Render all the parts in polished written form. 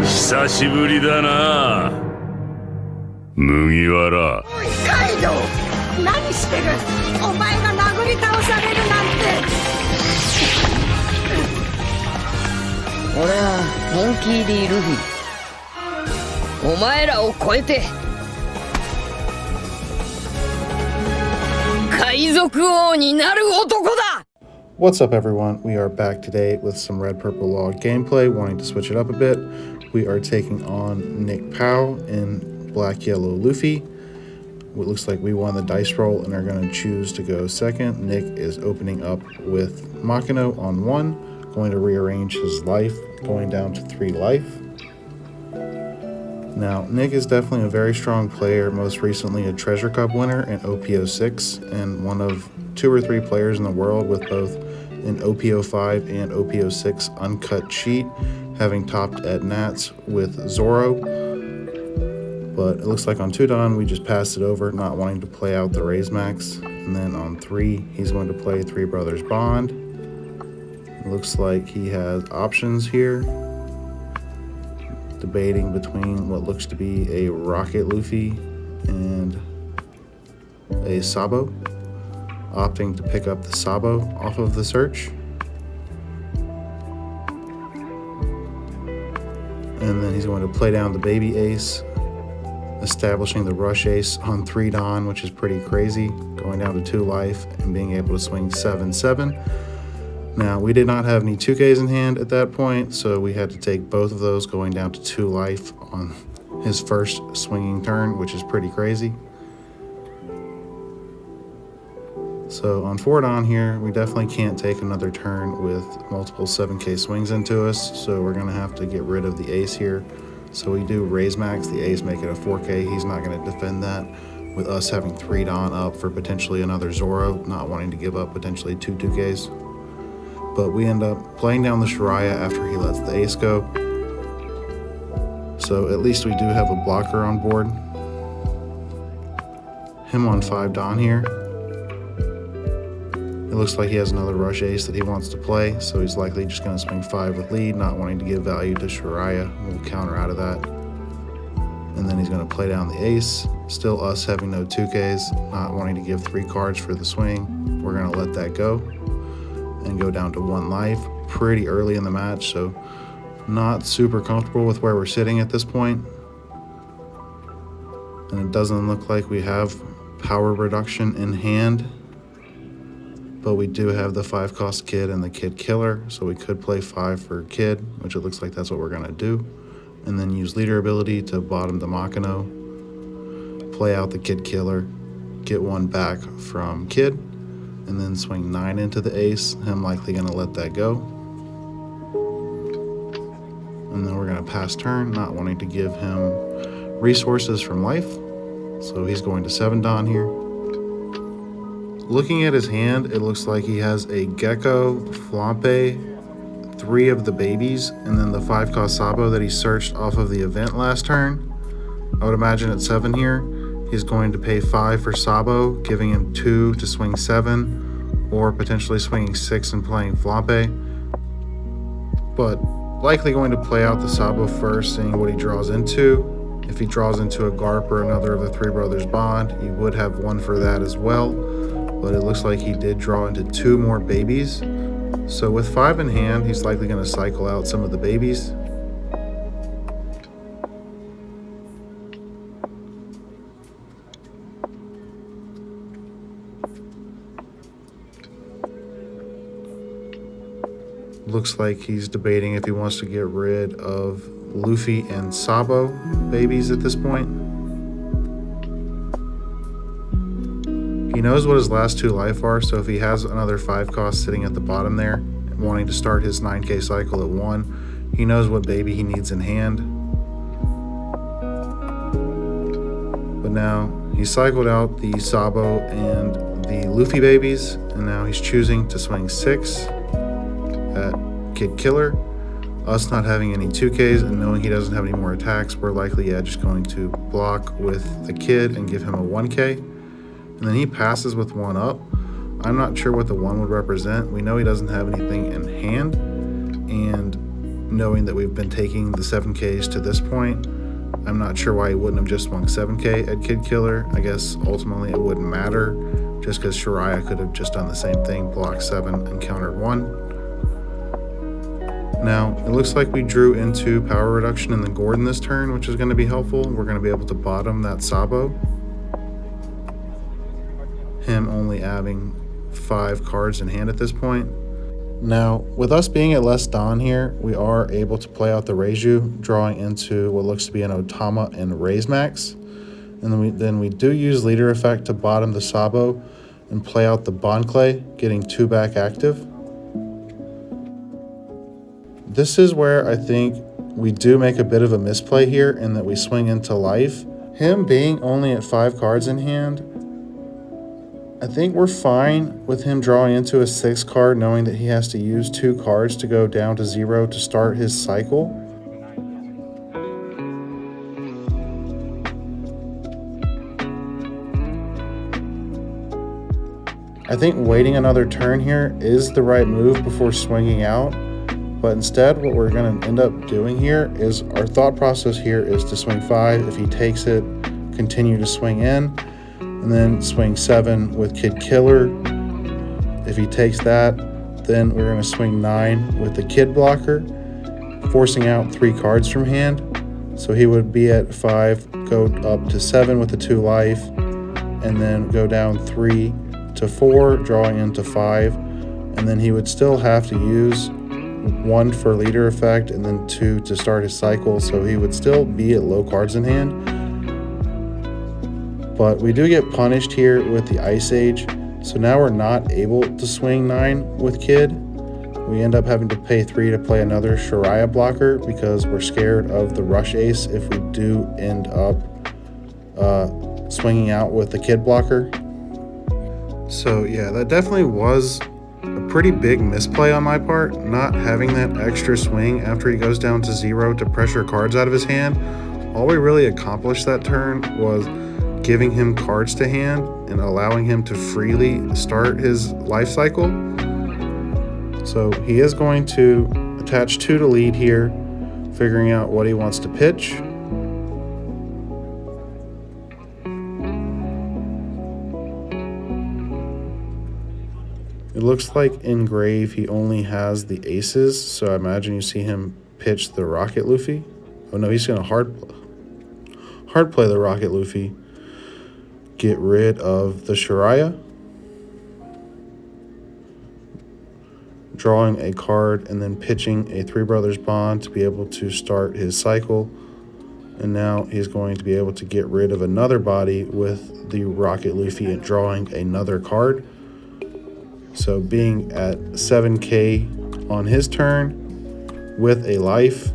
久しぶりだな、麦わら。おいカイドウ、何してる。お前が殴り倒されるなんて。俺はモンキー D ルフィ、お前らを超えて海賊王になる男だ。 What's up everyone, we are back today with some Red Purple Log gameplay, wanting to switch it up a bit. We are taking on Nick Powell in Black Yellow Luffy. It looks like we won the dice roll and are going to choose to go second. Nick is opening up with Makino on 1, going to rearrange his life, going down to 3 life. Now, Nick is definitely a very strong player, most recently a Treasure Cup winner in OP06, and one of 2 or 3 players in the world with both an OP05 and OP06 uncut sheet, having topped at Nats with Zoro. But it looks like on 2 Dawn, we just passed it over, not wanting to play out the Raise Max. And then on 3, he's going to play 3 Brothers Bond. It looks like he has options here, debating between what looks to be a Rocket Luffy and a Sabo, opting to pick up the Sabo off of the search. And then he's going to play down the baby ace, establishing the rush ace on 3 Dawn, which is pretty crazy, going down to 2 life and being able to swing 7/7. Now, we did not have any 2Ks in hand at that point, so we had to take both of those, going down to 2 life on his first swinging turn, which is pretty crazy. So on 4 Dawn here, we definitely can't take another turn with multiple 7K swings into us, so we're going to have to get rid of the ace here. So we do Raise Max the ace, make it a 4K. He's not going to defend that, with us having 3 Dawn up for potentially another Zoro, not wanting to give up potentially 2 2Ks. But we end up playing down the Shiraya after he lets the ace go. So at least we do have a blocker on board. Him on 5 Dawn here. It looks like he has another rush ace that he wants to play, so he's likely just going to swing 5 with lead, not wanting to give value to Shiraya. We'll counter out of that. And then he's going to play down the ace. Still us having no 2Ks, not wanting to give 3 cards for the swing. We're going to let that go and go down to 1 life pretty early in the match, so not super comfortable with where we're sitting at this point. And it doesn't look like we have power reduction in hand, but we do have the 5-cost Kid and the Kid Killer, so we could play 5 for Kid, which it looks like that's what we're going to do, and then use leader ability to bottom the Makino, play out the Kid Killer, get 1 back from Kid, and then swing 9 into the ace. I'm likely going to let that go. And then we're going to pass turn, not wanting to give him resources from life. So he's going to 7 Dawn here. Looking at his hand, it looks like he has a Gecko, Flampe, 3 of the babies, and then the 5-cost Sabo that he searched off of the event last turn. I would imagine at 7 here, he's going to pay 5 for Sabo, giving him 2 to swing 7, or potentially swinging 6 and playing Flampe. But likely going to play out the Sabo first, seeing what he draws into. If he draws into a Garp or another of the 3 Brothers Bond, he would have 1 for that as well. But it looks like he did draw into 2 more babies. So with 5 in hand, he's likely going to cycle out some of the babies. Looks like he's debating if he wants to get rid of Luffy and Sabo babies at this point. He knows what his last 2 life are, so if he has another 5-cost sitting at the bottom there, wanting to start his 9K cycle at 1, he knows what baby he needs in hand. But now he cycled out the Sabo and the Luffy babies, and now he's choosing to swing 6 at Kid Killer. Us not having any 2Ks and knowing he doesn't have any more attacks, we're likely just going to block with the Kid and give him a 1K. And then he passes with 1 up. I'm not sure what the 1 would represent. We know he doesn't have anything in hand, and knowing that we've been taking the 7Ks to this point. I'm not sure why he wouldn't have just swung 7K at Kid Killer. I guess ultimately it wouldn't matter, just because Shariah could have just done the same thing, blocked 7 and countered 1. Now, it looks like we drew into power reduction in the Gordon this turn, which is going to be helpful. We're going to be able to bottom that Sabo. Him only having 5 cards in hand at this point. Now, with us being at less Dawn here, we are able to play out the Reiju, drawing into what looks to be an Otama and Raise Max. And then we do use Leader Effect to bottom the Sabo and play out the Bond Clay, getting 2 back active. This is where I think we do make a bit of a misplay here in that we swing into life. Him being only at 5 cards in hand, I think we're fine with him drawing into a 6 card, knowing that he has to use 2 cards to go down to 0 to start his cycle. I think waiting another turn here is the right move before swinging out. But instead, what we're going to end up doing here is our thought process here is to swing 5. If he takes it, continue to swing in, and then swing 7 with Kid Killer. If he takes that, then we're going to swing 9 with the Kid Blocker, forcing out 3 cards from hand. So he would be at 5, go up to 7 with the 2 life, and then go down 3 to 4, drawing into 5. And then he would still have to use 1 for Leader Effect and then 2 to start his cycle, so he would still be at low cards in hand. But we do get punished here with the Ice Age, so now we're not able to swing 9 with Kid. We end up having to pay 3 to play another Shariah blocker because we're scared of the Rush Ace if we do end up swinging out with the Kid blocker. So yeah, that definitely was a pretty big misplay on my part, not having that extra swing after he goes down to 0 to pressure cards out of his hand. All we really accomplished that turn was giving him cards to hand and allowing him to freely start his life cycle. So he is going to attach 2 to lead here, figuring out what he wants to pitch. It looks like in Grave he only has the aces, so I imagine you see him pitch the Rocket Luffy. Oh no, he's going to hard play the Rocket Luffy. Get rid of the Shariah. Drawing a card and then pitching a Three Brothers Bond to be able to start his cycle. And now he's going to be able to get rid of another body with the Rocket Luffy and drawing another card. So being at 7K on his turn with a life,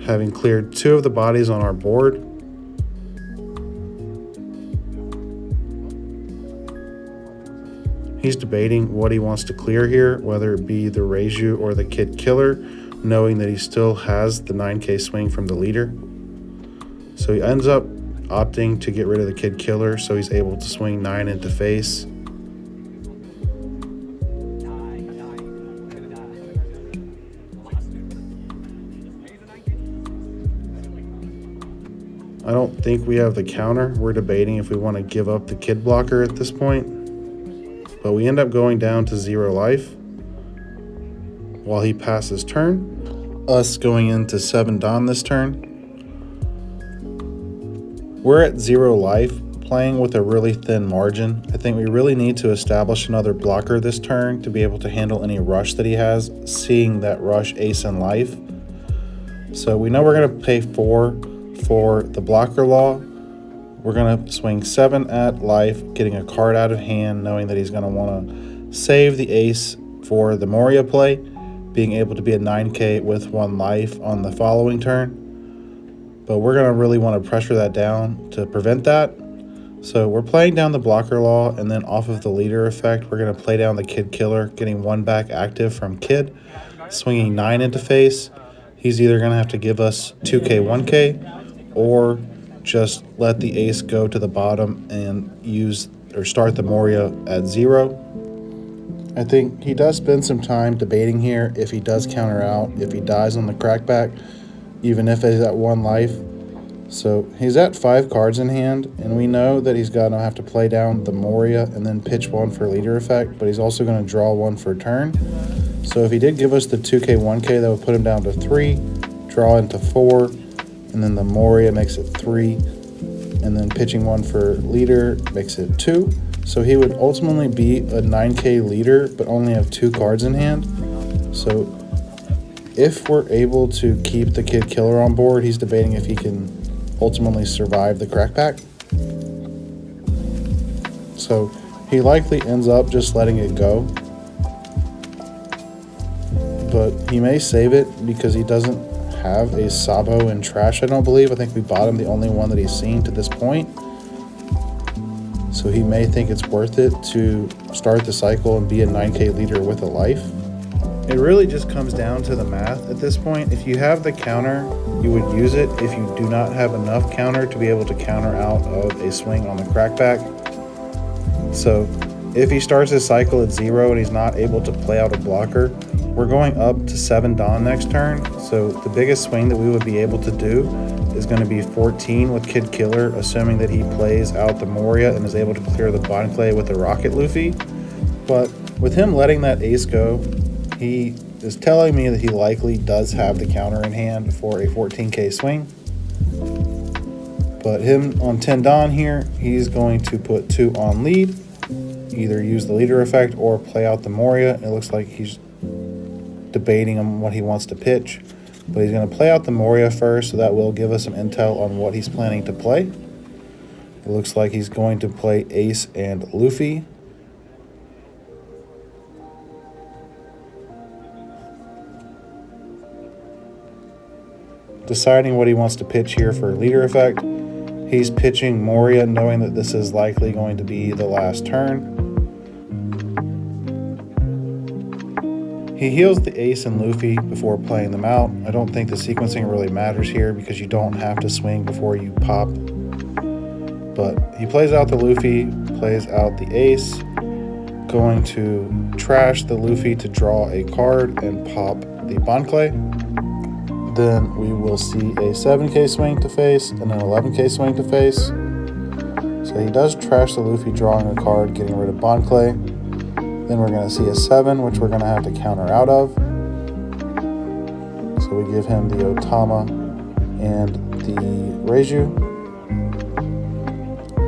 having cleared 2 of the bodies on our board. He's debating what he wants to clear here, whether it be the Reiju or the Kid Killer, knowing that he still has the 9K swing from the leader. So he ends up opting to get rid of the Kid Killer, so he's able to swing 9 into face. I don't think we have the counter. We're debating if we want to give up the Kid blocker at this point, but we end up going down to 0 life while he passes turn, us going into 7 Dawn this turn. We're at 0 life, playing with a really thin margin. I think we really need to establish another blocker this turn to be able to handle any rush that he has, seeing that rush ace in life. So we know we're going to pay 4 for the blocker law. We're going to swing 7 at life, getting a card out of hand, knowing that he's going to want to save the ace for the Moria play, being able to be a 9K with 1 life on the following turn. But we're going to really want to pressure that down to prevent that. So we're playing down the blocker law, and then off of the leader effect, we're going to play down the Kid Killer, getting 1 back active from Kid, swinging 9 into face. He's either going to have to give us 2K, 1K, or just let the ace go to the bottom and use or start the Moria at 0. I think he does spend some time debating here if he does counter out, if he dies on the crackback, even if he's at 1 life. So he's at 5 cards in hand, and we know that he's going to have to play down the Moria and then pitch 1 for leader effect, but he's also going to draw 1 for turn. So if he did give us the 2k, 1k, that would put him down to 3, draw into 4, and then the Moria makes it 3, and then pitching 1 for leader makes it 2. So he would ultimately be a 9k leader, but only have 2 cards in hand. So if we're able to keep the Kid Killer on board, he's debating if he can ultimately survive the crackback. So he likely ends up just letting it go. But he may save it because he doesn't have a Sabo in trash, I don't believe. I think we bought him the only one that he's seen to this point. So he may think it's worth it to start the cycle and be a 9k leader with a life. It really just comes down to the math at this point. If you have the counter, you would use it. If you do not have enough counter to be able to counter out of a swing on the crackback. So if he starts his cycle at 0 and he's not able to play out a blocker, we're going up to 7 Dawn next turn. So the biggest swing that we would be able to do is going to be 14 with Kid Killer, assuming that he plays out the Moria and is able to clear the Bonclay with the Rocket Luffy. But with him letting that ace go, he is telling me that he likely does have the counter in hand for a 14k swing. But him on 10 Dawn here, he's going to put 2 on lead, either use the leader effect or play out the Moria. It looks like he's debating on what he wants to pitch. But he's going to play out the Moria first, so that will give us some intel on what he's planning to play. It looks like he's going to play Ace and Luffy. Deciding what he wants to pitch here for leader effect. He's pitching Moria, knowing that this is likely going to be the last turn. He heals the Ace and Luffy before playing them out. I don't think the sequencing really matters here because you don't have to swing before you pop. But he plays out the Luffy, plays out the Ace, going to trash the Luffy to draw a card and pop the Bonclay. Then we will see a 7k swing to face and an 11k swing to face. So he does trash the Luffy, drawing a card, getting rid of Bonclay. Then we're going to see a 7, which we're going to have to counter out of. So we give him the Otama and the Reiju.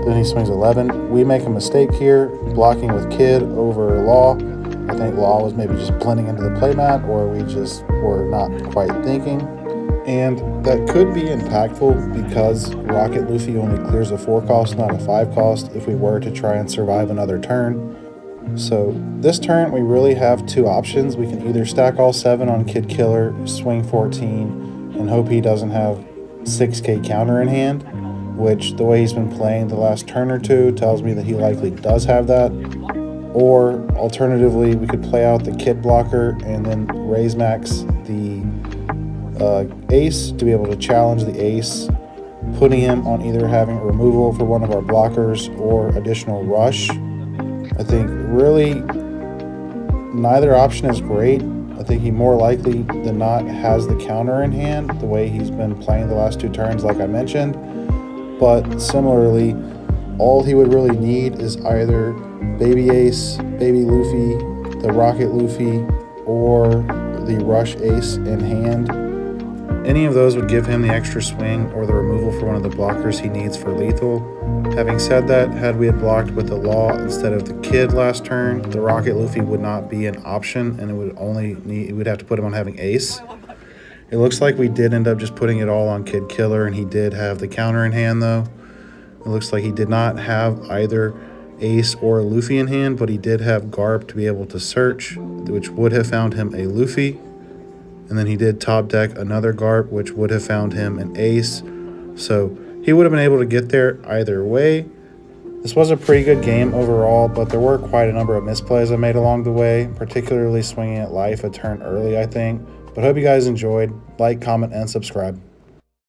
Then he swings 11. We make a mistake here, blocking with Kid over Law. I think Law was maybe just blending into the playmat, or we just were not quite thinking. And that could be impactful because Rocket Luffy only clears a 4 cost, not a 5 cost, if we were to try and survive another turn. So this turn we really have 2 options. We can either stack all 7 on Kid Killer, swing 14, and hope he doesn't have 6k counter in hand, which the way he's been playing the last turn or 2 tells me that he likely does have that. Or alternatively, we could play out the Kid blocker and then raise max the Ace to be able to challenge the Ace, putting him on either having removal for one of our blockers or additional rush. I think really neither option is great. I think he more likely than not has the counter in hand the way he's been playing the last 2 turns like I mentioned. But similarly, all he would really need is either Baby Ace, Baby Luffy, the Rocket Luffy, or the Rush Ace in hand. Any of those would give him the extra swing or the removal for one of the blockers he needs for lethal. Having said that, had we had blocked with the Law instead of the Kid last turn, the Rocket Luffy would not be an option, and we'd have to put him on having Ace. It looks like we did end up just putting it all on Kid Killer, and he did have the counter in hand though. It looks like he did not have either Ace or Luffy in hand, but he did have Garp to be able to search, which would have found him a Luffy. And then he did top deck another Garp, which would have found him an Ace. So he would have been able to get there either way. This was a pretty good game overall, but there were quite a number of misplays I made along the way, particularly swinging at life a turn early, I think. But hope you guys enjoyed. Like, comment, and subscribe.